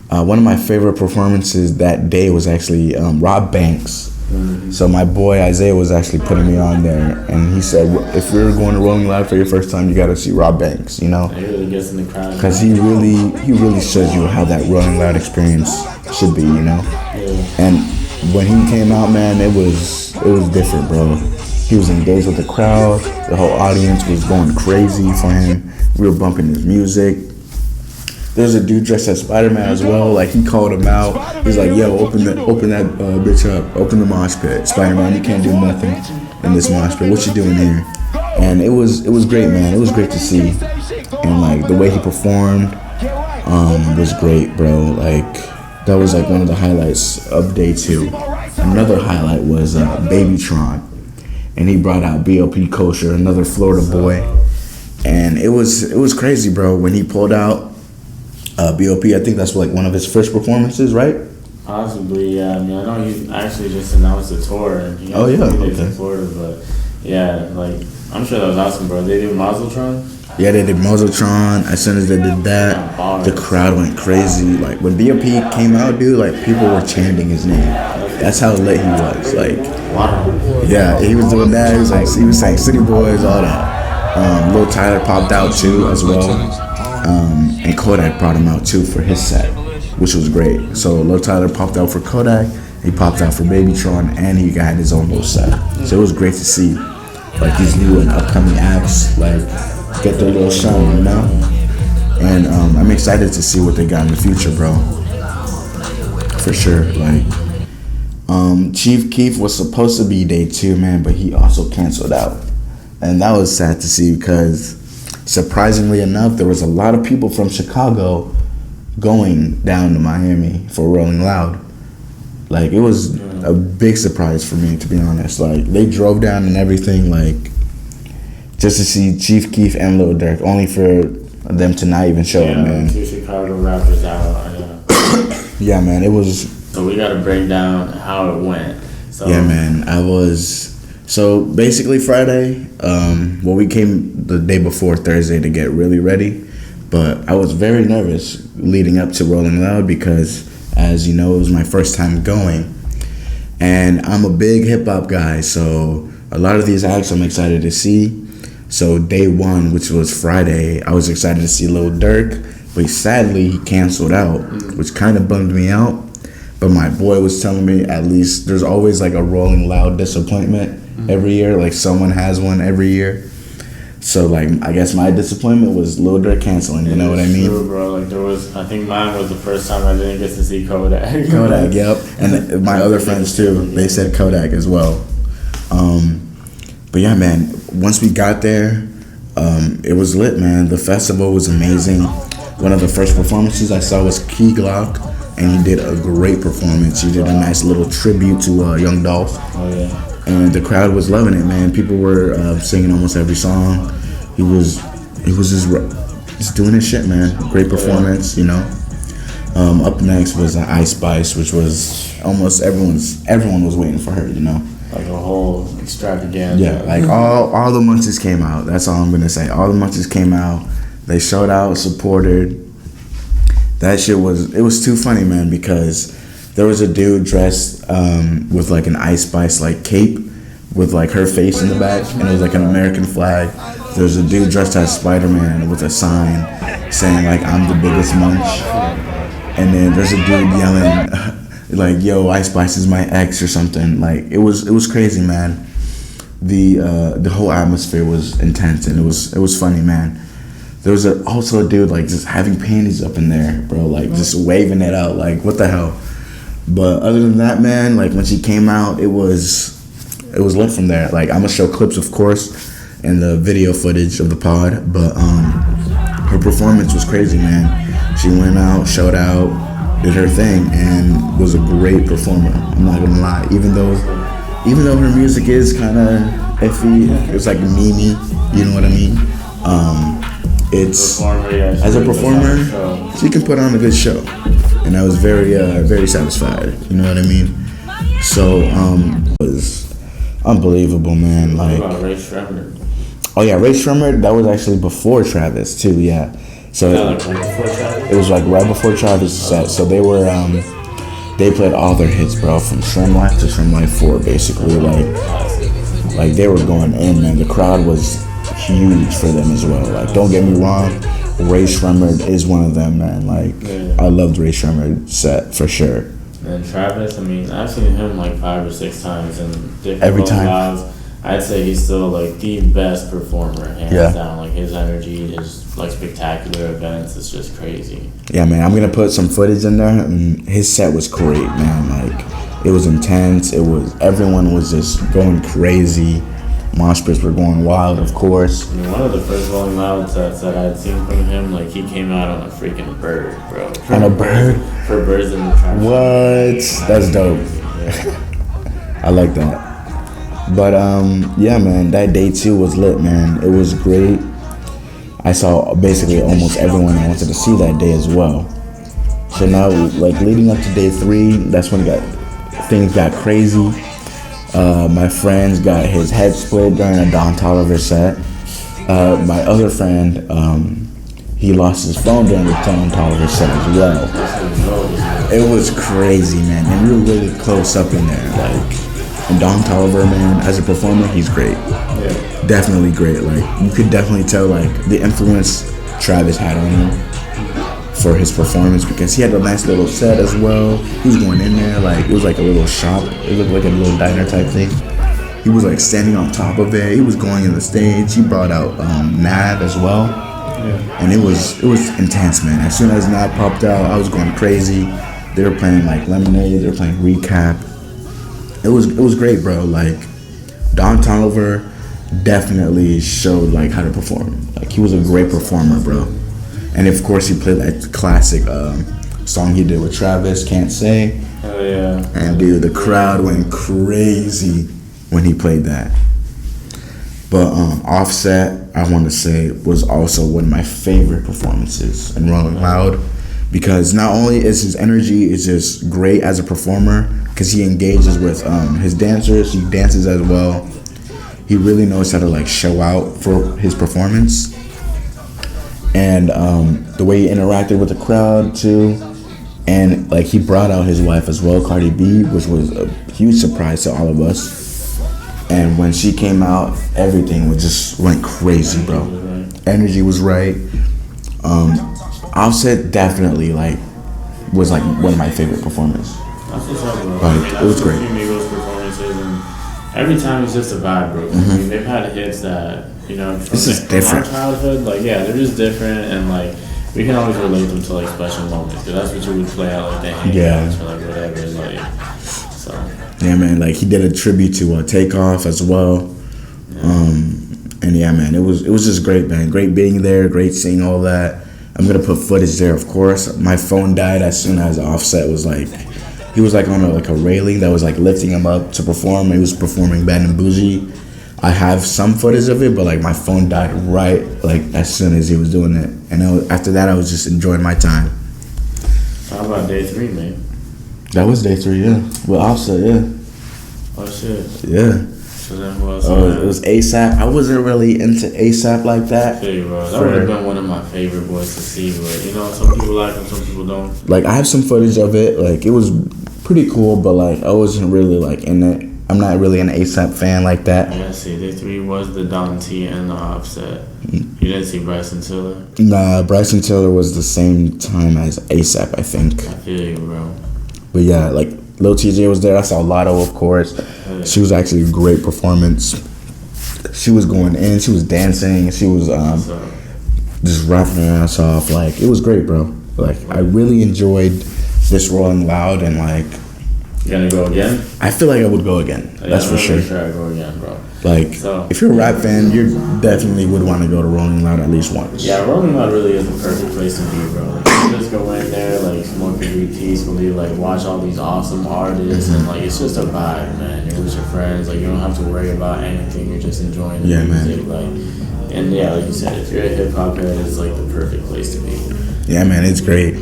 One of my favorite performances that day was actually Rob Banks. So my boy Isaiah was actually putting me on there, and he said, if you're going to Rolling Loud for your first time, you got to see Rob Banks, you know, He really gets in the crowd. because he really shows you how that Rolling Loud experience should be, you know. And when he came out, man, it was different, bro. He was engaged with the crowd. The whole audience was going crazy for him. We were bumping his music. There's a dude dressed as Spider-Man as well. Like, he called him out. He's like, yo, open that bitch up. Open the mosh pit. Spider-Man, you can't do nothing in this mosh pit. What you doing here? And it was great, man. It was great to see. And, like, the way he performed was great, bro. Like, that was, like, one of the highlights of day 2. Another highlight was Babytron. And he brought out B.O.P. Kosher, another Florida boy. And it was crazy, bro. When he pulled out B.O.P., I think that's like one of his first performances, right? Possibly, yeah. I mean, I know he actually just announced a tour. And he in Florida, but yeah, like, I'm sure that was awesome, bro. They did Mazeltron? Yeah, they did Mazeltron. As soon as they did that, the crowd went crazy. Like, when B.O.P. came out, dude, like, people were chanting his name. That's how lit he was. Like, yeah, he was doing that. He was saying City Boys, all that. Lil Tyler popped out too as well. And Kodak brought him out too for his set, which was great. So Lil Tyler popped out for Kodak, he popped out for Babytron, and he got his own little set. So it was great to see, like, these new and upcoming acts, like, get their little shine, you know? And I'm excited to see what they got in the future, bro. For sure. Like, Chief Keef was supposed to be day 2, man, but he also canceled out. And that was sad to see because, surprisingly enough, there was a lot of people from Chicago going down to Miami for Rolling Loud. Like, it was a big surprise for me, to be honest. Like, they drove down and everything, like, just to see Chief Keef and Lil Durk, only for them to not even show up, man. 2 Chicago rappers out. Yeah, man, it was. So we got to break down how it went. So, yeah, man, So basically Friday, we came the day before Thursday to get really ready, but I was very nervous leading up to Rolling Loud because, as you know, it was my first time going, and I'm a big hip hop guy, so a lot of these acts I'm excited to see. So day 1, which was Friday, I was excited to see Lil Durk, but sadly he canceled out, which kind of bummed me out. But my boy was telling me at least there's always like a Rolling Loud disappointment every year. Like, someone has one every year. So, like, I guess my disappointment was Lil Durk canceling, you know what I mean? True, bro. Like, I think mine was the first time I didn't get to see Kodak. Kodak, yep. And my other friends too, they said Kodak as well. But yeah, man, once we got there, it was lit, man. The festival was amazing. One of the first performances I saw was Key Glock, and he did a great performance. He did a nice little tribute to Young Dolph. Oh, yeah. And the crowd was loving it, man. People were singing almost every song. He was just doing his shit, man. Great performance, you know. Up next was Ice Spice, which was almost everyone was waiting for her, you know. Like a whole extravaganza. Yeah, like all the munches came out. That's all I'm gonna say. All the munches came out. They showed out, supported. That shit was too funny, man, because there was a dude dressed with like an Ice Spice like cape with like her face in the back, and it was like an American flag. There was a dude dressed as Spider-Man with a sign saying like, "I'm the biggest munch," and then there's a dude yelling like, "Yo, Ice Spice is my ex" or something. Like, it was crazy, man. The whole atmosphere was intense, and it was funny, man. There was also a dude like just having panties up in there, bro, like just waving it out, like, what the hell. But other than that, man, like, when she came out, it was lit from there. Like, I'm gonna show clips, of course, and the video footage of the pod, but her performance was crazy, man. She went out, showed out, did her thing, and was a great performer. I'm not gonna lie. Even though her music is kind of iffy, it's like memey, you know what I mean? It's as a performer, she can put on a good show, and I was very satisfied. You know what I mean? So it was unbelievable, man. Like, what about Ray Shremmer? Oh yeah, Ray Shremmer. That was actually before Travis too. Yeah, So it was like right before Travis' set. So they were they played all their hits, bro, from Shrimp Life to Shrimp Life 4, basically. Like they were going in, man. The crowd was huge for them as well. Like, don't get me wrong, Ray Shremmerd is one of them, man. Like, I loved Ray Shremmerd's set for sure. And Travis, I mean, I've seen him like 5 or 6 times in different every time. lives. I'd say he's still like the best performer, hands down. Like his energy, his like spectacular events, it's just crazy. Yeah, man, I'm gonna put some footage in there. And his set was great, man. Like, it was intense. Everyone was just going crazy. Mosh pits were going wild, of course. I mean, one of the first Rolling Loud sets that I'd seen from him, like he came out on a freaking bird, bro. On a bird? For birds in the trash. What? That's dope. Yeah. I like that. But yeah, man, that day 2 was lit, man. It was great. I saw basically almost everyone I wanted to see that day as well. So now, like, leading up to day 3, that's when things got crazy. My friend got his head split during a Don Toliver set. My other friend, he lost his phone during the Don Toliver set as well. It was crazy, man. And we were really close up in there, like. And Don Toliver, man, as a performer, he's great. Yeah. Definitely great. Like, you could definitely tell, like, the influence Travis had on him for his performance, because he had a nice little set as well. He was going in there, like, it was like a little shop. It looked like a little diner type thing. He was, like, standing on top of it. He was going in the stage. He brought out Nav as well. Yeah. And it was intense, man. As soon as Nav popped out, I was going crazy. They were playing, like, Lemonade. They were playing Recap. It was great, bro. Like, Don Toliver definitely showed, like, how to perform. Like, he was a great performer, bro. And of course, he played that classic song he did with Travis, Can't Say. Oh yeah. And dude, the crowd went crazy when he played that. But Offset, I want to say, was also one of my favorite performances in Rolling Loud, because not only is his energy is just great as a performer, because he engages with his dancers, he dances as well. He really knows how to, like, show out for his performance. And the way he interacted with the crowd too. And, like, he brought out his wife as well, Cardi B, which was a huge surprise to all of us. And when she came out, everything just went crazy, bro. Energy was right. Offset definitely, like, was, like, one of my favorite performers. That's what's up, bro. Like, it was great. Migos performances, and every time it's just a vibe, bro. I mean, they've had hits that, you know, this is different. From our childhood, like, yeah, they're just different, and, like, we can always relate them to, like, special moments, because that's what you would play out, like, the hangouts or, like, whatever, like, so. Yeah, man, like, he did a tribute to Takeoff as well. Yeah. And yeah, man, it was just great, man. Great being there, great seeing all that. I'm gonna put footage there, of course. My phone died as soon as Offset was, like, he was, like, on a railing that was, like, lifting him up to perform. He was performing Bad and Bougie. I have some footage of it, but, like, my phone died right, like, as soon as he was doing it. And after that, I was just enjoying my time. How about day 3, man? That was day 3, yeah. With Offset, yeah. Oh, shit. Yeah. So then who else? It was ASAP. I wasn't really into ASAP like that. Hey, bro, that would have been one of my favorite boys to see, but, you know, some people like him, some people don't. Like, I have some footage of it. Like, it was pretty cool, but, like, I wasn't really, like, in it. I'm not really an ASAP fan like that. Yeah, see, day 3 was the Don T and the Offset. You didn't see Bryson Tiller? Nah, Bryson Tiller was the same time as ASAP, I think. I feel you, bro. But yeah, like, Lil TJ was there. I saw Lotto, of course. Yeah. She was actually a great performance. She was going in. She was dancing. She was just rapping her ass off. Like, it was great, bro. Like, I really enjoyed this Rolling Loud, and, like, you gonna go again? I feel like I would go again. Yeah, that's for sure. I'd go again, bro. Like, so, if you're a rap fan, you definitely would want to go to Rolling Loud at least once. Yeah, Rolling Loud really is the perfect place to be, bro. Like, you just go in there, like, smoke your weed peacefully, like, watch all these awesome artists, and, like, it's just a vibe, man. You're with your friends, like, you don't have to worry about anything. You're just enjoying the music, man. Like, and yeah, like you said, if you're a hip hop head, it's like the perfect place to be. Yeah, man, it's great.